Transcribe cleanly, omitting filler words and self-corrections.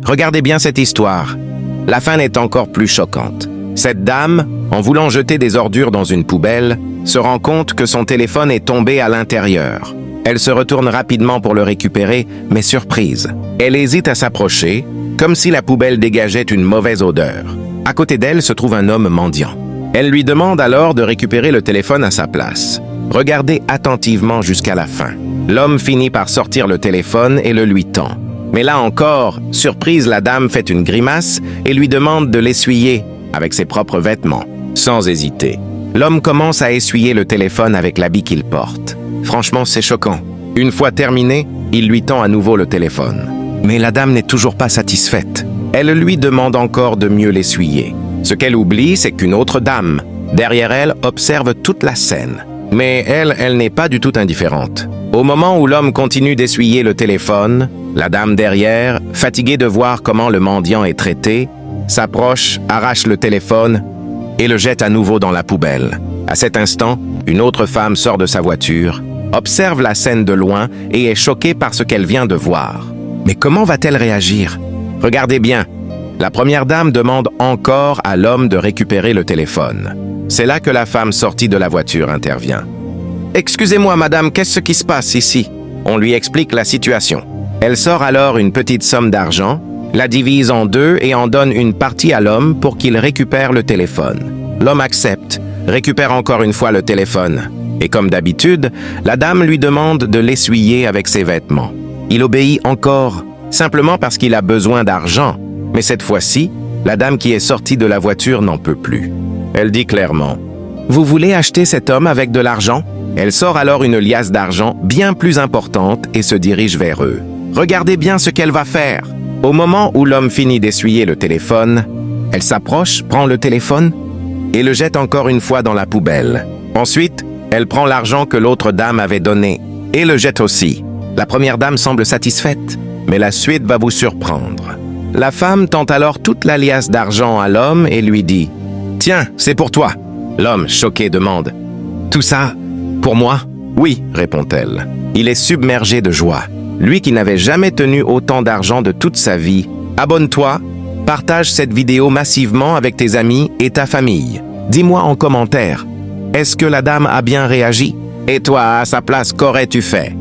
Regardez bien cette histoire. La fin est encore plus choquante. Cette dame, en voulant jeter des ordures dans une poubelle, se rend compte que son téléphone est tombé à l'intérieur. Elle se retourne rapidement pour le récupérer, mais surprise. Elle hésite à s'approcher, comme si la poubelle dégageait une mauvaise odeur. À côté d'elle se trouve un homme mendiant. Elle lui demande alors de récupérer le téléphone à sa place. Regardez attentivement jusqu'à la fin. L'homme finit par sortir le téléphone et le lui tend. Mais là encore, surprise, la dame fait une grimace et lui demande de l'essuyer avec ses propres vêtements. Sans hésiter, l'homme commence à essuyer le téléphone avec l'habit qu'il porte. Franchement, c'est choquant. Une fois terminé, il lui tend à nouveau le téléphone. Mais la dame n'est toujours pas satisfaite. Elle lui demande encore de mieux l'essuyer. Ce qu'elle oublie, c'est qu'une autre dame, derrière elle, observe toute la scène. Mais elle n'est pas du tout indifférente. Au moment où l'homme continue d'essuyer le téléphone, la dame derrière, fatiguée de voir comment le mendiant est traité, s'approche, arrache le téléphone et le jette à nouveau dans la poubelle. À cet instant, une autre femme sort de sa voiture, observe la scène de loin et est choquée par ce qu'elle vient de voir. Mais comment va-t-elle réagir? Regardez bien. La première dame demande encore à l'homme de récupérer le téléphone. C'est là que la femme sortie de la voiture intervient. « Excusez-moi, madame, qu'est-ce qui se passe ici ?» On lui explique la situation. Elle sort alors une petite somme d'argent, la divise en deux et en donne une partie à l'homme pour qu'il récupère le téléphone. L'homme accepte, récupère encore une fois le téléphone. Et comme d'habitude, la dame lui demande de l'essuyer avec ses vêtements. Il obéit encore, simplement parce qu'il a besoin d'argent. Mais cette fois-ci, la dame qui est sortie de la voiture n'en peut plus. Elle dit clairement « Vous voulez acheter cet homme avec de l'argent ?» Elle sort alors une liasse d'argent bien plus importante et se dirige vers eux. Regardez bien ce qu'elle va faire. Au moment où l'homme finit d'essuyer le téléphone, elle s'approche, prend le téléphone et le jette encore une fois dans la poubelle. Ensuite, elle prend l'argent que l'autre dame avait donné et le jette aussi. La première dame semble satisfaite, mais la suite va vous surprendre. La femme tend alors toute la liasse d'argent à l'homme et lui dit « Tiens, c'est pour toi !» L'homme, choqué, demande « Tout ça, pour moi ?» « Oui, répond-elle. Il est submergé de joie. Lui qui n'avait jamais tenu autant d'argent de toute sa vie. Abonne-toi, partage cette vidéo massivement avec tes amis et ta famille. Dis-moi en commentaire, est-ce que la dame a bien réagi? Et toi, à sa place, qu'aurais-tu fait?